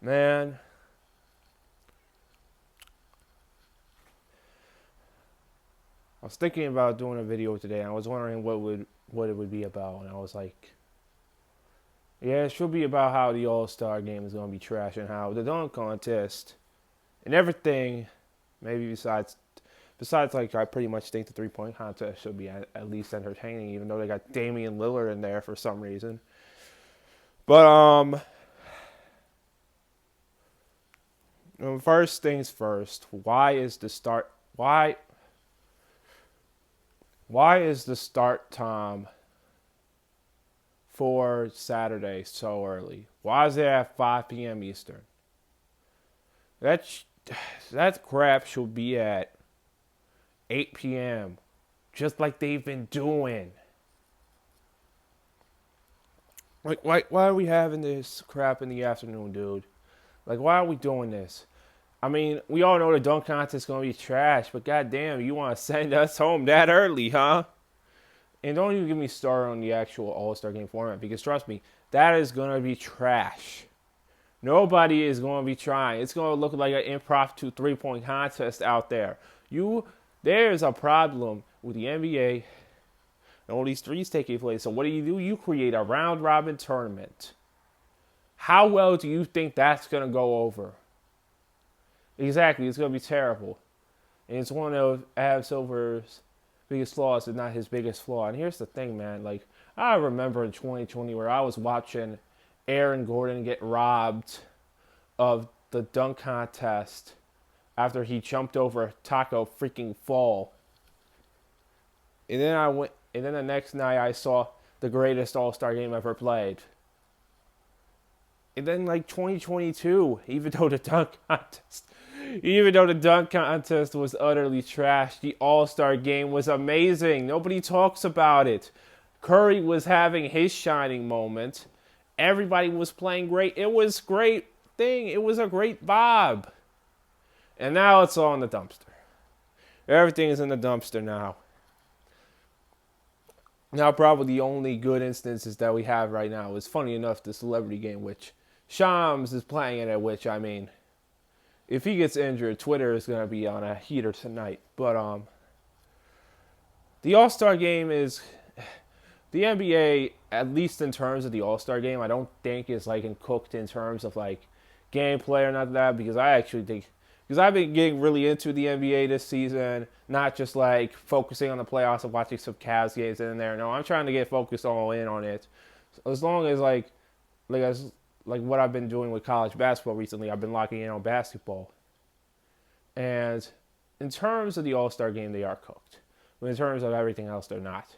Man, I was thinking about doing a video today, and I was wondering what it would be about, and I was like, yeah, it should be about how the All Star game is gonna be trash and how the dunk contest and everything. Maybe besides like I pretty much think the 3 point contest should be at least entertaining, even though they got Damian Lillard in there for some reason. But first things first. Why is the start time for Saturday so early? Why is it at 5 p.m. Eastern? That that crap should be at 8 p.m. just like they've been doing. Like, why are we having this crap in the afternoon, dude? Like, why are we doing this? I mean, we all know the dunk contest is gonna be trash, but goddamn, you want to send us home that early, huh? And don't even get me started on the actual All Star game format because trust me, that is gonna be trash. Nobody is gonna be trying. It's gonna look like an impromptu 3 point contest out there. There's a problem with the NBA and all these threes taking place. So what do? You create a round robin tournament. How well do you think that's gonna go over? Exactly, it's gonna be terrible. And it's one of Ab Silver's biggest flaws, if not his biggest flaw. And here's the thing, man. Like, I remember in 2020 where I was watching Aaron Gordon get robbed of the dunk contest after he jumped over Taco freaking Fall. And then the next night I saw the greatest All-Star game ever played. And then like 2022, even though the dunk contest was utterly trash, the All-Star game was amazing. Nobody talks about it. Curry was having his shining moment. Everybody was playing great. It was a great thing. It was a great vibe. And now it's all in the dumpster. Everything is in the dumpster now. Now, probably the only good instances that we have right now is, funny enough, the celebrity game, which Shams is playing it at, which, I mean, if he gets injured, Twitter is going to be on a heater tonight. But the All-Star game is the NBA, at least in terms of the All-Star game, I don't think is like cooked in terms of like gameplay or not that, because I actually think because I've been getting really into the NBA this season, not just like focusing on the playoffs and watching some Cavs games in there. No, I'm trying to get focused all in on it. As long as like what I've been doing with college basketball recently, I've been locking in on basketball. And in terms of the All Star game, they are cooked. But in terms of everything else, they're not.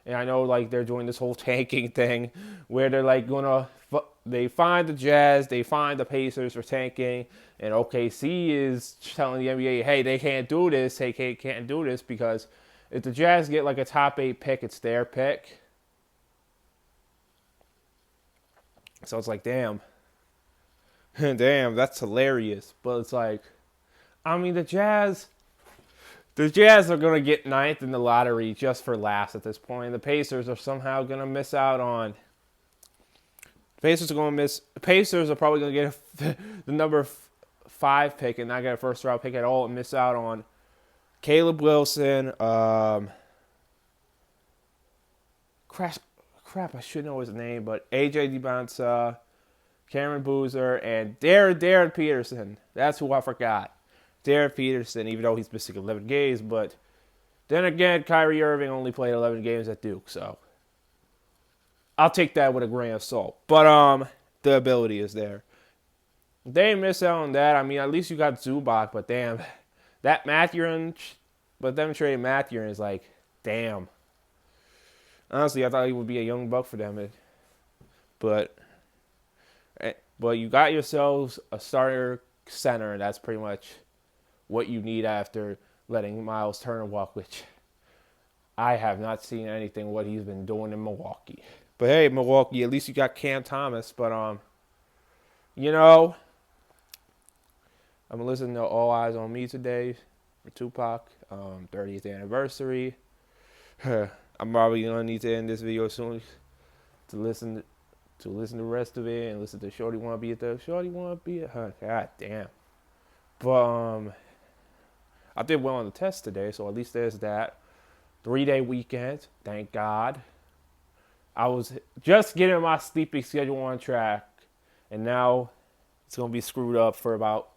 And I know like they're doing this whole tanking thing where they're like they find the Jazz, they find the Pacers for tanking, and OKC is telling the NBA, hey, they can't do this, they can't do this because if the Jazz get like a top 8 pick, it's their pick. So it's like, damn, damn, that's hilarious. But it's like, I mean, the Jazz are going to get ninth in the lottery just for laughs at this point. The Pacers are somehow going to miss out on. Pacers are probably going to get the number 5 pick and not get a first round pick at all and miss out on Caleb Wilson. Crap, I should know his name, but AJ DeBansa, Cameron Boozer, and Darren Peterson. That's who I forgot. Darren Peterson, even though he's missing 11 games, but then again, Kyrie Irving only played 11 games at Duke, so I'll take that with a grain of salt. But the ability is there. They miss out on that. I mean, at least you got Zubac, but damn, that Mathurin, but them trading Mathurin is like, damn. Honestly, I thought he would be a young buck for them, but you got yourselves a starter center, and that's pretty much what you need after letting Miles Turner walk, which I have not seen anything what he's been doing in Milwaukee. But hey, Milwaukee, at least you got Cam Thomas. But you know, I'm listening to All Eyes on Me today for Tupac, 30th anniversary. I'm probably gonna need to end this video soon to listen to listen to the rest of it and listen to Shorty Wanna Be at the Shorty Wanna Be at her. God damn. But I did well on the test today, so at least there's that. 3-day weekend, thank God. I was just getting my sleeping schedule on track, and now it's gonna be screwed up for about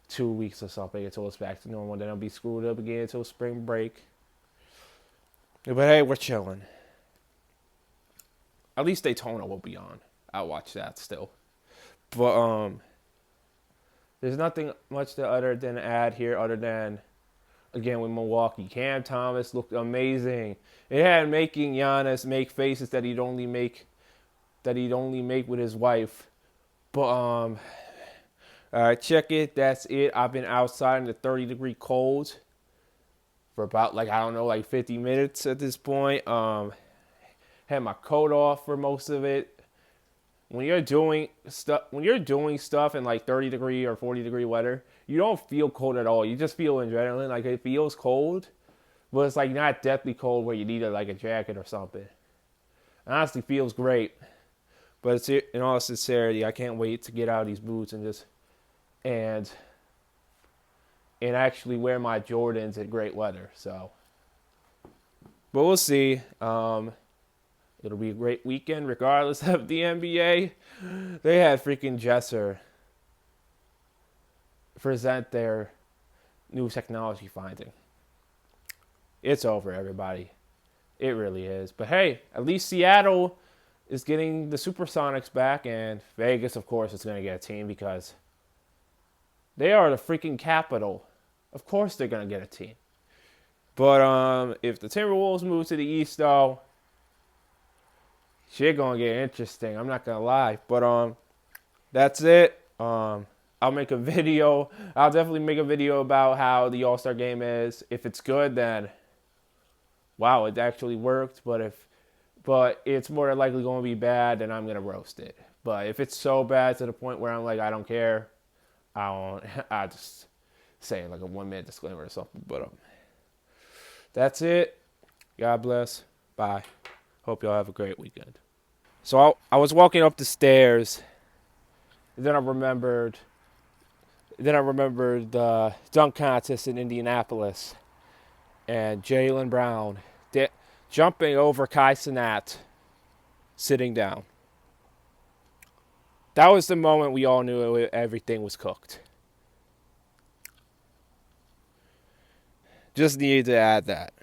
2 weeks or something until it's back to normal. Then I'll be screwed up again until spring break. But hey, we're chilling. At least Daytona will be on. I'll watch that still. But there's nothing much to other than add here, other than again with Milwaukee, Cam Thomas looked amazing. It had making Giannis make faces that he'd only make with his wife. But check it. That's it. I've been outside in the 30-degree cold for about like 50 minutes at this point. Had my coat off for most of it. When you're doing stuff in like 30-degree or 40-degree weather, you don't feel cold at all. You just feel adrenaline. Like it feels cold, but it's like not deathly cold where you need a jacket or something. It honestly feels great. But it's, in all sincerity, I can't wait to get out of these boots and actually wear my Jordans in great weather. So, but we'll see. It'll be a great weekend regardless of the NBA. They had freaking Jesser present their new technology finding. It's over, everybody. It really is. But hey, at least Seattle is getting the Supersonics back, and Vegas, of course, is going to get a team because they are the freaking capital. Of course they're going to get a team. But if the Timberwolves move to the East, though, shit gonna get interesting. I'm not gonna lie. But that's it. I'll make a video. I'll definitely make a video about how the All-Star game is. If it's good, then wow, it actually worked. But it's more than likely going to be bad, then I'm going to roast it. But if it's so bad to the point where I'm like, I don't care, I'll just say like a 1-minute disclaimer or something. But that's it. God bless. Bye. Hope y'all have a great weekend. So I was walking up the stairs, and then I remembered the dunk contest in Indianapolis, and Jaylen Brown jumping over Kai Cenat, sitting down. That was the moment we all knew everything was cooked. Just needed to add that.